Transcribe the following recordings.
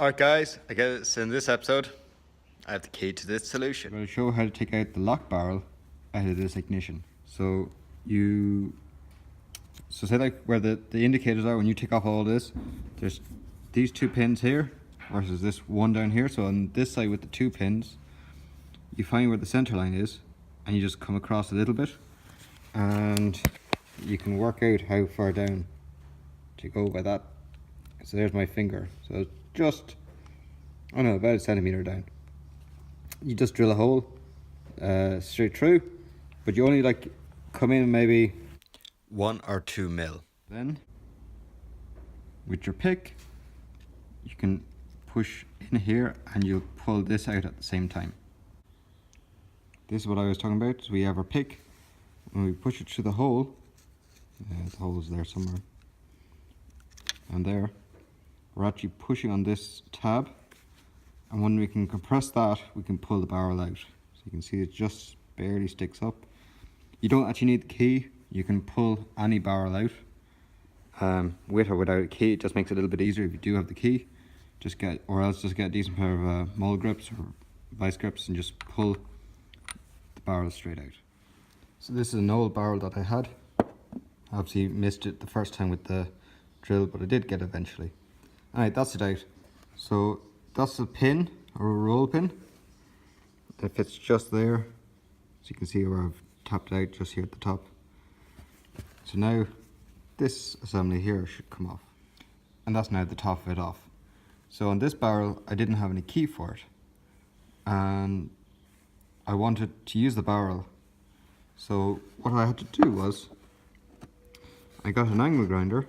Alright guys, I guess in this episode I have the key to this solution. I'm going to show how to take out the lock barrel out of this ignition. So say like where the indicators are, when you take off all this, there's these two pins here versus this one down here. So on this side with the two pins, you find where the center line is and you just come across a little bit and you can work out how far down to go by that. So there's my finger. So just, I don't know, about a centimeter down. You just drill a hole straight through, but you only like come in maybe 1 or 2 mil. Then with your pick you can push in here and you'll pull this out at the same time. This is what I was talking about. So we have our pick, when we push it through the hole, the hole is there somewhere, and there we're actually pushing on this tab, and when we can compress that we can pull the barrel out. So you can see it just barely sticks up. You don't actually need the key, you can pull any barrel out with or without a key. It just makes it a little bit easier if you do have the key. Just get a decent pair of mole grips or vice grips and just pull the barrel straight out. So this is an old barrel that I had. I obviously missed it the first time with the drill, but I did get it eventually. Alright, that's it out. So that's a pin, or a roll pin. It fits just there. So you can see where I've tapped out just here at the top. So now this assembly here should come off. And that's now the top of it off. So on this barrel I didn't have any key for it. And I wanted to use the barrel. So what I had to do was, I got an angle grinder.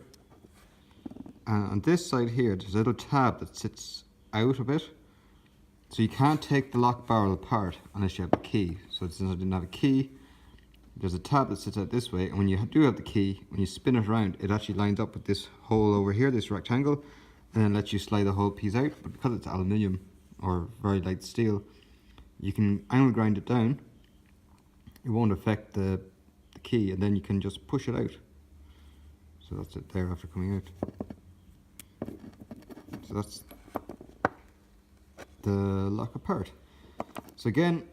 And on this side here, there's a little tab that sits out a bit. So you can't take the lock barrel apart unless you have the key. So since I didn't have a key, there's a tab that sits out this way. And when you do have the key, when you spin it around, it actually lines up with this hole over here, this rectangle, and then lets you slide the whole piece out. But because it's aluminium or very light steel, you can angle grind it down. It won't affect the key, and then you can just push it out. So that's it there after coming out. So that's the lock apart. So again,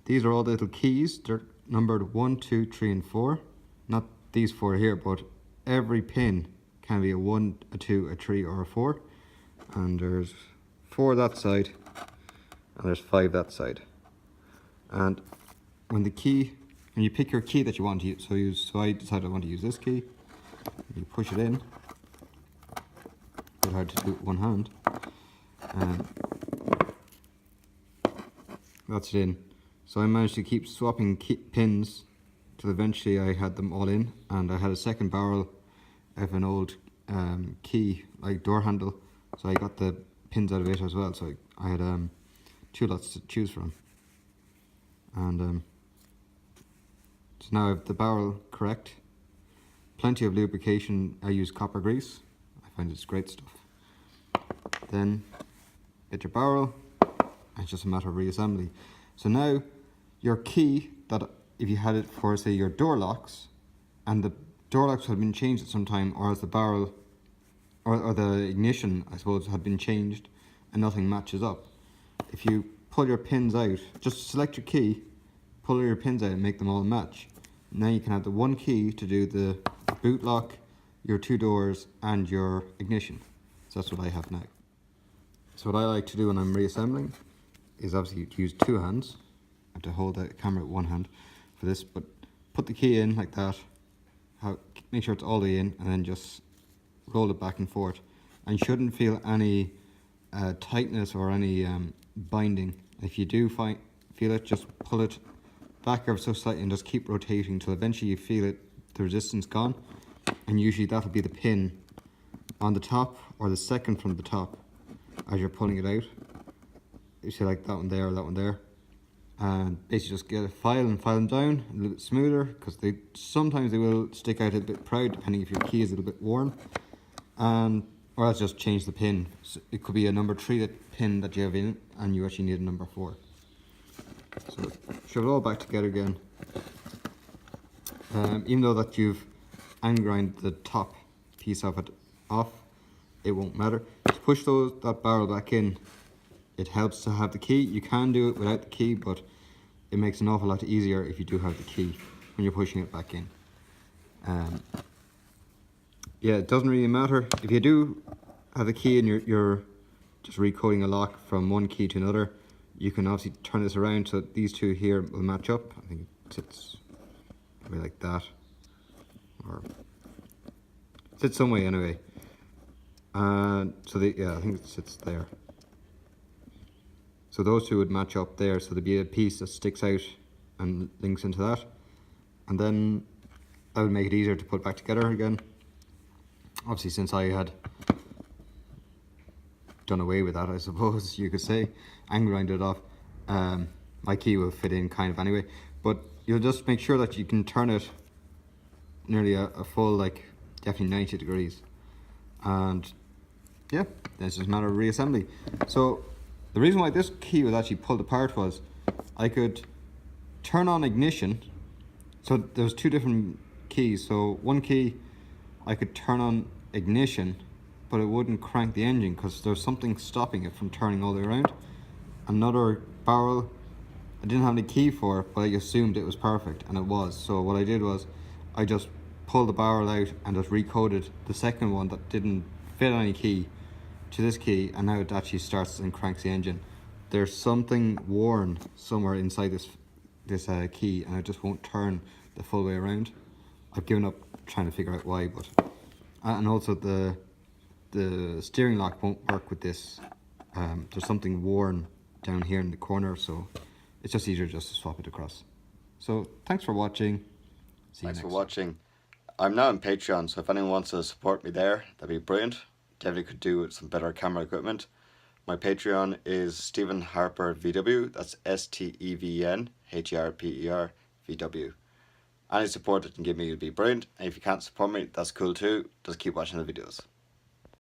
these are all the little keys. They're numbered 1, 2, 3, and 4. Not these 4 here, but every pin can be a 1, a 2, a 3, or a 4. And there's 4 that side, and there's 5 that side. And when you pick your key that you want to use, so I decided I want to use this key. You push it in. Bit hard to do it with one hand. That's it in. So I managed to keep swapping pins till eventually I had them all in, and I had a second barrel of an old key, like door handle, so I got the pins out of it as well. So I had 2 lots to choose from. And so now I have the barrel correct. Plenty of lubrication. I use copper grease. I find it's great stuff. Then get your barrel, and it's just a matter of reassembly. So now your key, that if you had it for say your door locks, and the door locks had been changed at some time, or as the barrel or the ignition I suppose had been changed and nothing matches up, if you pull your pins out, just select your key, pull your pins out and make them all match. Now you can have the one key to do the boot lock, your 2 doors, and your ignition. So that's what I have now. So what I like to do when I'm reassembling is obviously to use 2 hands. I have to hold the camera with 1 hand for this, but put the key in like that, make sure it's all the way in, and then just roll it back and forth. And you shouldn't feel any tightness or any binding. If you do feel it, just pull it back ever so slightly and just keep rotating till eventually you feel it, the resistance gone. And usually that'll be the pin on the top, or the second from the top as you're pulling it out. You see like that one there or that one there. And basically just get a file and file them down a little bit smoother, because sometimes they will stick out a bit proud depending if your key is a little bit worn. Or else just change the pin. So it could be a number 3 pin that you have in, and you actually need a number 4. So shove it all back together again. Even though that you've angle grind the top piece of it off, it won't matter. Just push that barrel back in. It helps to have the key. You can do it without the key, but it makes an awful lot easier if you do have the key when you're pushing it back in. Yeah, it doesn't really matter. If you do have the key and you're just recoding a lock from one key to another, you can obviously turn this around so that these two here will match up. I think it sits probably like that, or sits some way anyway. So yeah, I think it sits there. So those two would match up there, so there'd be a piece that sticks out and links into that. And then that would make it easier to put back together again. Obviously, since I had done away with that, I suppose you could say, and grinded it off, my key will fit in kind of anyway. But you'll just make sure that you can turn it nearly a full, like definitely 90 degrees. And yeah, then it's just a matter of reassembly. So the reason why this key was actually pulled apart was I could turn on ignition. So there's two different keys. So one key I could turn on ignition, but it wouldn't crank the engine because there's something stopping it from turning all the way around. Another barrel I didn't have any key for, but I assumed it was perfect, and it was. So what I did was I just pulled the barrel out and just recoded the second one that didn't fit any key to this key, and now it actually starts and cranks the engine. There's something worn somewhere inside this key, and it just won't turn the full way around. I've given up trying to figure out why, but and also the steering lock won't work with this. There's something worn down here in the corner, so it's just easier just to swap it across. So thanks for watching. Thanks for watching. I'm now on Patreon, so if anyone wants to support me there, that'd be brilliant. Definitely could do with some better camera equipment. My Patreon is Stephen Harper VW. That's STEVEN HERPER VW. Any support that you can give me would be brilliant. And if you can't support me, that's cool too. Just keep watching the videos.